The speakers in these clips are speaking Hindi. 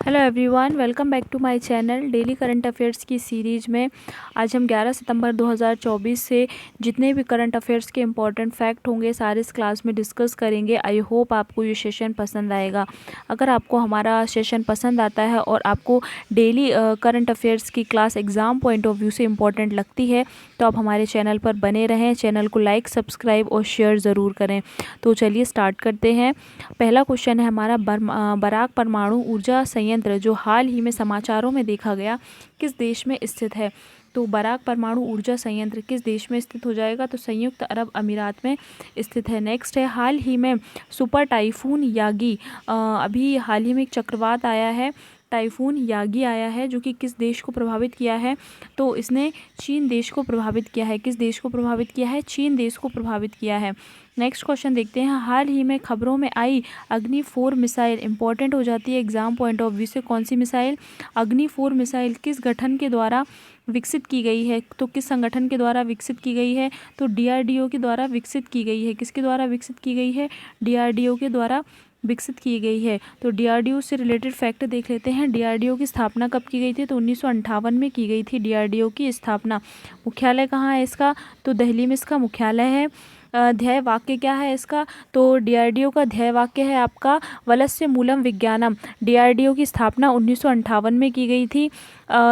Hello everyone, welcome back to my channel. Daily current affairs की सीरीज़ में आज हम 11 सितंबर 2024 से जितने भी करंट अफेयर्स के इम्पॉर्टेंट फैक्ट होंगे सारे इस क्लास में डिस्कस करेंगे। आई होप आपको ये सेशन पसंद आएगा। अगर आपको हमारा सेशन पसंद आता है और आपको डेली करंट अफेयर्स की class exam point of view से इम्पॉर्टेंट लगती है तो आप हमारे चैनल पर बने रहें। चैनल को लाइक, सब्सक्राइब और शेयर ज़रूर करें। तो चलिए स्टार्ट करते हैं। पहला क्वेश्चन है हमारा, बराक परमाणु ऊर्जा संयंत्र जो हाल ही में समाचारों में देखा गया किस देश में स्थित है। तो बराक परमाणु ऊर्जा संयंत्र किस देश में स्थित हो जाएगा, तो संयुक्त अरब अमीरात में स्थित है। नेक्स्ट है, हाल ही में सुपर टाइफून यागी, अभी हाल ही में एक चक्रवात आया है, टाइफून यागी आया है जो कि किस देश को प्रभावित किया है, तो इसने चीन देश को प्रभावित किया है। किस देश को प्रभावित किया है? चीन देश को प्रभावित किया है। नेक्स्ट क्वेश्चन देखते हैं, हाल ही में खबरों में आई अग्नि 4 मिसाइल इंपॉर्टेंट हो जाती है एग्जाम पॉइंट ऑफ व्यू से। कौन सी मिसाइल? अग्नि 4 मिसाइल किस गठन के द्वारा विकसित की गई है? तो किस संगठन के द्वारा विकसित की गई है? तो डीआरडीओ के द्वारा विकसित की गई है। किसके द्वारा विकसित की गई है? डीआरडीओ के द्वारा विकसित की गई है। तो डीआरडीओ से रिलेटेड फैक्ट देख लेते हैं। डीआरडीओ की स्थापना कब की गई थी? तो 1958 में की गई थी डीआरडीओ की स्थापना। मुख्यालय कहाँ है इसका? तो दिल्ली में इसका मुख्यालय है। ध्येय वाक्य क्या है इसका? तो डीआरडीओ का ध्येय वाक्य है आपका वलस्य मूलम विज्ञानम। डीआरडीओ की स्थापना 1958 में की गई थी।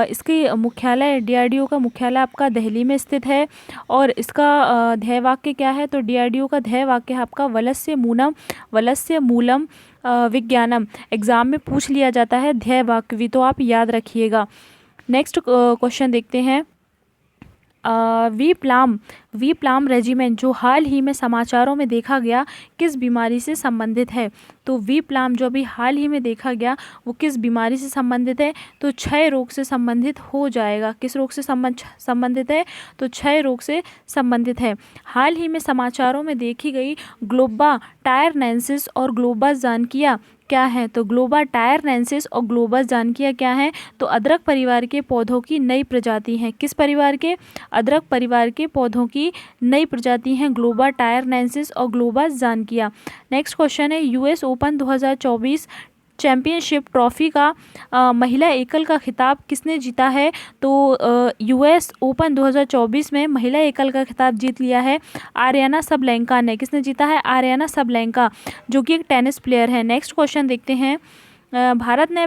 इसकी मुख्यालय, डीआरडीओ का मुख्यालय आपका दिल्ली में स्थित है। और इसका ध्येय वाक्य क्या है? तो डीआरडीओ का ध्येय वाक्य है आपका वलस्य मूलम विज्ञानम। एग्जाम में पूछ लिया जाता है ध्येय वाक्य भी, तो आप याद रखिएगा। नेक्स्ट क्वेश्चन देखते हैं, वी प्लाम रेजिमेंट जो हाल ही में समाचारों में देखा गया किस बीमारी से संबंधित है। तो वी प्लाम जो अभी हाल ही में देखा गया वो किस बीमारी से संबंधित है? तो क्षय रोग से संबंधित हो जाएगा। किस रोग से संबंधित है? तो क्षय रोग से संबंधित है। हाल ही में समाचारों में देखी गई ग्लोबा टायरनेंसिस और ग्लोबा ज़ानकिया क्या है? तो ग्लोबा टायरनेंसिस और ग्लोबा ज़ानकिया क्या है? तो अदरक परिवार के पौधों की नई प्रजाति हैं। किस परिवार के? अदरक परिवार के पौधों की नई प्रजाति हैं ग्लोबा टायरनेंसिस और ग्लोबा ज़ानकिया। नेक्स्ट क्वेश्चन है, यूएस ओपन 2024 चैंपियनशिप ट्रॉफी का महिला एकल का खिताब किसने जीता है? तो यूएस ओपन 2024 में महिला एकल का खिताब जीत लिया है आर्याना सबलेंका ने। किसने जीता है? आर्याना सबलेंका जो कि एक टेनिस प्लेयर है। नेक्स्ट क्वेश्चन देखते हैं, भारत ने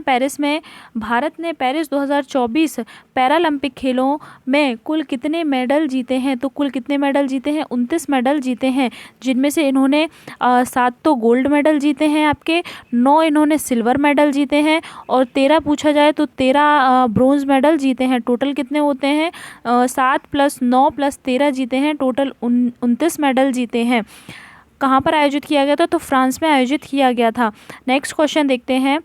पेरिस 2024 पैरालंपिक खेलों में कुल कितने मेडल जीते हैं? तो कुल कितने मेडल जीते हैं? 29 मेडल जीते हैं, जिनमें से इन्होंने 7 तो गोल्ड मेडल जीते हैं आपके, 9 इन्होंने सिल्वर मेडल जीते हैं और 13 पूछा जाए तो 13 ब्रोंज मेडल जीते हैं। टोटल कितने होते हैं? 7 + 9 + 13 जीते हैं, टोटल 29 मेडल जीते हैं। कहाँ पर आयोजित किया गया था? तो फ्रांस में आयोजित किया गया था। नेक्स्ट क्वेश्चन देखते हैं,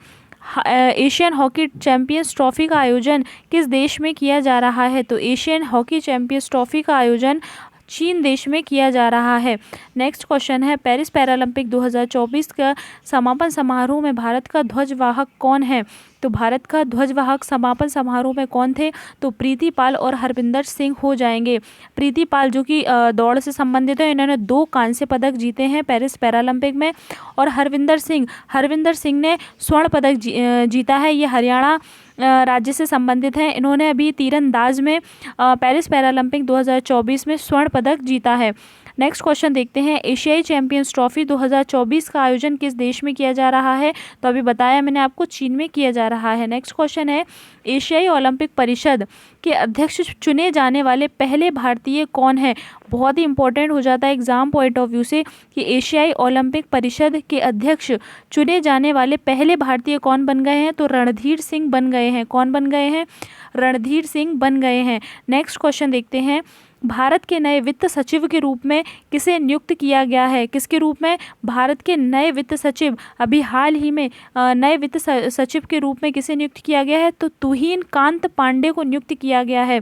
एशियन हॉकी चैंपियंस ट्रॉफी का आयोजन किस देश में किया जा रहा है? तो एशियन हॉकी चैंपियंस ट्रॉफी का आयोजन चीन देश में किया जा रहा है। नेक्स्ट क्वेश्चन है, पेरिस पैरालंपिक 2024 का समापन समारोह में भारत का ध्वजवाहक कौन है? तो भारत का ध्वजवाहक समापन समारोह में कौन थे? तो प्रीति पाल और हरविंदर सिंह हो जाएंगे। प्रीति पाल जो कि दौड़ से संबंधित है, इन्होंने 2 कांस्य पदक जीते हैं पेरिस पैरालंपिक में। और हरविंदर सिंह ने स्वर्ण पदक जीता है। ये हरियाणा राज्य से संबंधित हैं। इन्होंने अभी तीरंदाज में पेरिस पैरालंपिक 2024 में स्वर्ण पदक जीता है। नेक्स्ट क्वेश्चन देखते हैं, एशियाई चैंपियंस ट्रॉफी 2024 का आयोजन किस देश में किया जा रहा है? तो अभी बताया मैंने आपको, चीन में किया जा रहा है। नेक्स्ट क्वेश्चन है, एशियाई ओलंपिक परिषद के अध्यक्ष चुने जाने वाले पहले भारतीय कौन है? बहुत ही इंपॉर्टेंट हो जाता है एग्जाम पॉइंट ऑफ व्यू से कि एशियाई ओलंपिक परिषद के अध्यक्ष चुने जाने वाले पहले भारतीय कौन बन गए हैं? तो रणधीर सिंह बन गए हैं। कौन बन गए हैं? रणधीर सिंह बन गए हैं। नेक्स्ट क्वेश्चन देखते हैं, भारत के नए वित्त सचिव के रूप में किसे नियुक्त किया गया है? किसके रूप में? भारत के नए वित्त सचिव, अभी हाल ही में नए वित्त सचिव के रूप में किसे नियुक्त किया गया है? तो तुहिन कांत पांडे को नियुक्त किया गया है।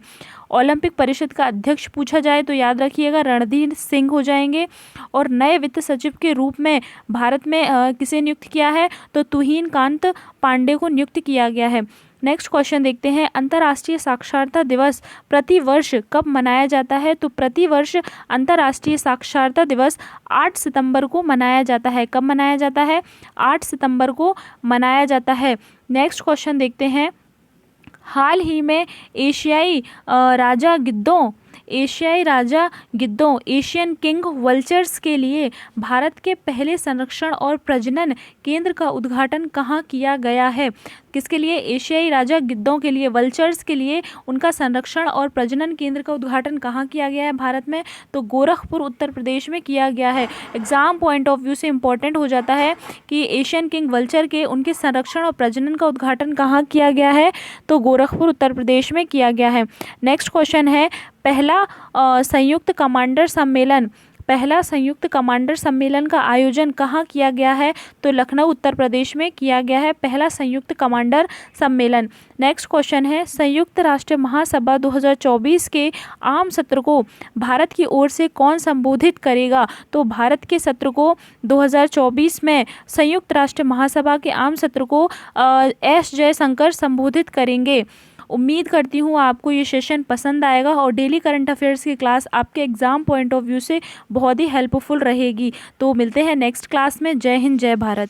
ओलंपिक परिषद का अध्यक्ष पूछा जाए तो याद रखिएगा रणधीर सिंह हो जाएंगे। और नए वित्त सचिव के रूप में भारत में किसे नियुक्त किया है? तो तुहिन कांत पांडे को नियुक्त किया गया है। नेक्स्ट क्वेश्चन देखते हैं, अंतर्राष्ट्रीय साक्षरता दिवस प्रति वर्ष कब मनाया जाता है? तो प्रति वर्ष अंतर्राष्ट्रीय साक्षरता दिवस 8 सितंबर को मनाया जाता है। कब मनाया जाता है? 8 सितंबर को मनाया जाता है। नेक्स्ट क्वेश्चन देखते हैं, हाल ही में एशियाई राजा गिद्धों एशियन किंग वल्चर्स के लिए भारत के पहले संरक्षण और प्रजनन केंद्र का उद्घाटन कहाँ किया गया है? किसके लिए? एशियाई राजा गिद्धों के लिए, वल्चर्स के लिए उनका संरक्षण और प्रजनन केंद्र का उद्घाटन कहाँ किया गया है भारत में? तो गोरखपुर उत्तर प्रदेश में किया गया है। एग्जाम पॉइंट ऑफ व्यू से इंपॉर्टेंट हो जाता है कि एशियन किंग वल्चर के उनके संरक्षण और प्रजनन का उद्घाटन कहाँ किया गया है? तो गोरखपुर उत्तर प्रदेश में किया गया है। नेक्स्ट क्वेश्चन है, पहला संयुक्त कमांडर सम्मेलन का आयोजन कहाँ किया गया है? तो लखनऊ उत्तर प्रदेश में किया गया है पहला संयुक्त कमांडर सम्मेलन। नेक्स्ट क्वेश्चन है, संयुक्त राष्ट्र महासभा 2024 के आम सत्र को भारत की ओर से कौन संबोधित करेगा? तो भारत के सत्र को 2024 में संयुक्त राष्ट्र महासभा के आम सत्र को एस जयशंकर संबोधित करेंगे। उम्मीद करती हूँ आपको ये सेशन पसंद आएगा और डेली करंट अफेयर्स की क्लास आपके एग्ज़ाम पॉइंट ऑफ व्यू से बहुत ही हेल्पफुल रहेगी। तो मिलते हैं नेक्स्ट क्लास में। जय हिंद, जय भारत।